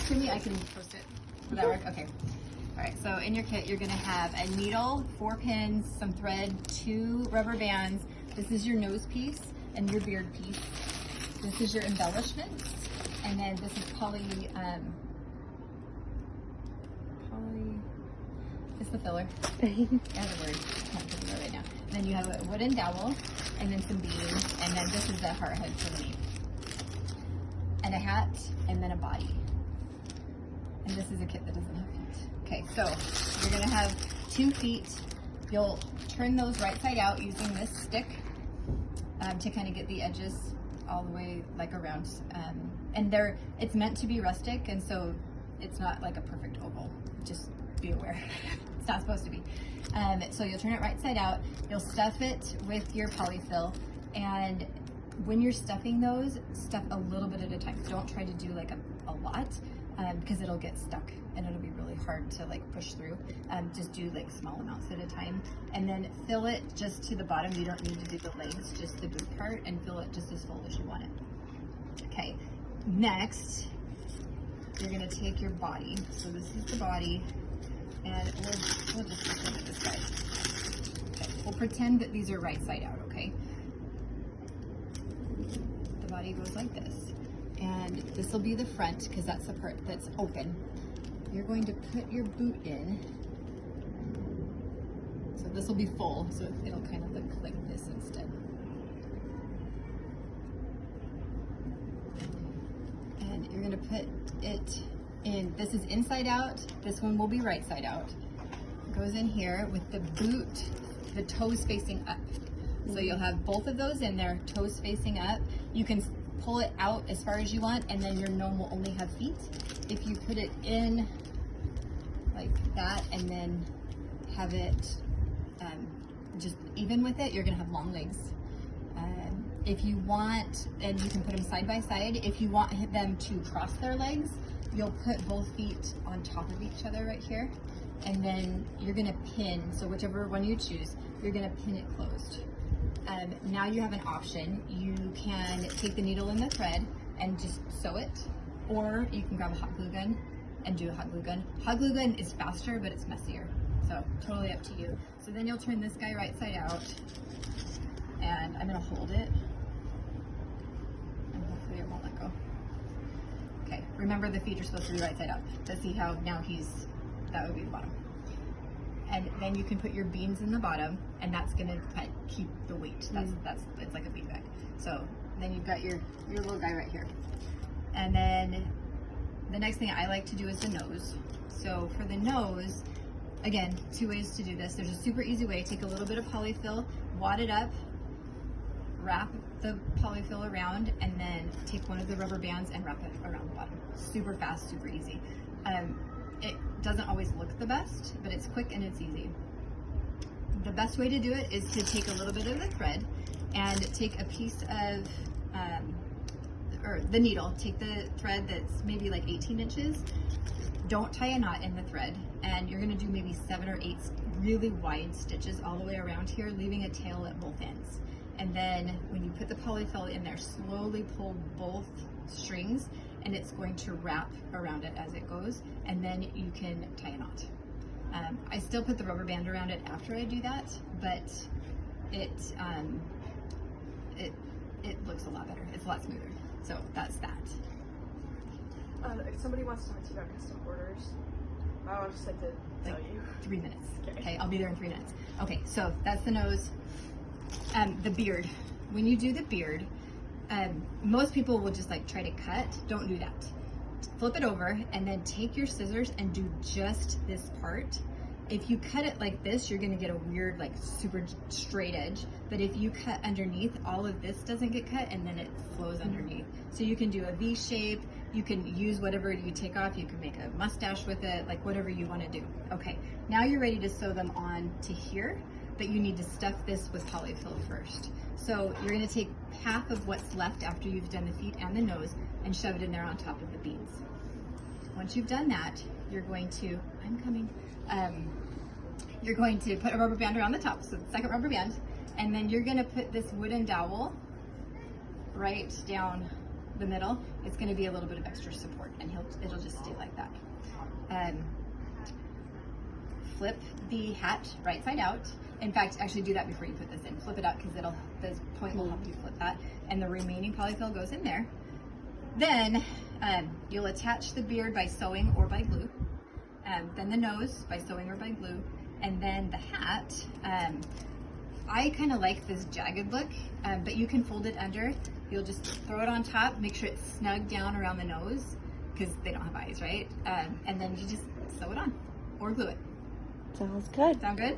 to me, I can post it. Will that work? Okay. All right, so in your kit, you're gonna have a needle, 4 pins, some thread, 2 rubber bands. This is your nose piece and your beard piece. This is your embellishments. And then this is it's the filler. I have a word, I can't think of it right now. And then you have a wooden dowel, and then some beads, and then this is the heart head for me. And a hat, and then a body. And this is a kit that doesn't have feet. Okay, so you're gonna have 2 feet. You'll turn those right side out using this stick to kind of get the edges all the way like around. And it's meant to be rustic, and so it's not like a perfect oval. Just be aware. It's not supposed to be. So you'll turn it right side out. You'll stuff it with your polyfill, and when you're stuffing those, stuff a little bit at a time. Don't try to do like a lot, because it'll get stuck and it'll be really hard to like push through. Just do like small amounts at a time, and then fill it just to the bottom. You don't need to do the legs, just the boot part, and fill it just as full as you want it. Okay, next you're gonna take your body. So this is the body, and we'll just pretend this guy. Okay, we'll pretend that these are right side out, okay? The body goes like this, and this will be the front because that's the part that's open. You're going to put your boot in. So this will be full, so it'll kind of look like this instead. And you're gonna put it in, this is inside out, this one will be right side out. It goes in here with the boot, the toes facing up. So you'll have both of those in there, toes facing up. You can pull it out as far as you want, and then your gnome will only have feet. If you put it in like that and then have it just even with it, you're gonna have long legs. If you want, and you can put them side by side, if you want them to cross their legs, you'll put both feet on top of each other right here, and then you're gonna pin, so whichever one you choose, you're gonna pin it closed. Now you have an option. You can take the needle and the thread and just sew it, or you can grab a hot glue gun and do a hot glue gun. Hot glue gun is faster, but it's messier, so totally up to you. So then you'll turn this guy right side out, and I'm gonna hold it, and hopefully it won't let go. Okay, remember the feet are supposed to be right side up. Let's see how now that would be the bottom. And then you can put your beans in the bottom, and that's gonna keep the weight. It's like a bean bag. So then you've got your little guy right here. And then the next thing I like to do is the nose. So for the nose, again, 2 ways to do this. There's a super easy way. Take a little bit of polyfill, wad it up, wrap the polyfill around, and then take one of the rubber bands and wrap it around the bottom. Super fast, super easy. It doesn't always look the best, but it's quick and it's easy. The best way to do it is to take a little bit of the thread and take a piece of, or the needle, take the thread that's maybe like 18 inches, don't tie a knot in the thread, and you're gonna do maybe 7 or 8 really wide stitches all the way around here, leaving a tail at both ends. And then when you put the polyfill in there, slowly pull both strings, and it's going to wrap around it as it goes, and then you can tie a knot. I still put the rubber band around it after I do that, but it looks a lot better. It's a lot smoother. So that's that. If somebody wants to talk to you about custom orders, I would just like to tell you. 3 minutes. Okay, I'll be there in 3 minutes. Okay, so that's the nose. The beard. When you do the beard, most people will just like try to cut. Don't do that. Flip it over and then take your scissors and do just this part. If you cut it like this, you're gonna get a weird, like super straight edge. But if you cut underneath, all of this doesn't get cut and then it flows underneath. So you can do a V shape, you can use whatever you take off, you can make a mustache with it, like whatever you wanna do. Okay, now you're ready to sew them on to here, but you need to stuff this with polyfill first. So you're gonna take half of what's left after you've done the feet and the nose and shove it in there on top of the beans. Once you've done that, you're going to, you're going to put a rubber band around the top, so the second rubber band, and then you're gonna put this wooden dowel right down the middle, it's going to be a little bit of extra support, and it'll just stay like that. Flip the hat right side out. In fact, actually do that before you put this in. Flip it out because the point will help you flip that, and the remaining polyfill goes in there. Then you'll attach the beard by sewing or by glue. Then the nose by sewing or by glue, and then the hat. I kind of like this jagged look, but you can fold it under. You'll just throw it on top, make sure it's snug down around the nose because they don't have eyes, right? And then you just sew it on or glue it. Sounds good. Sound good?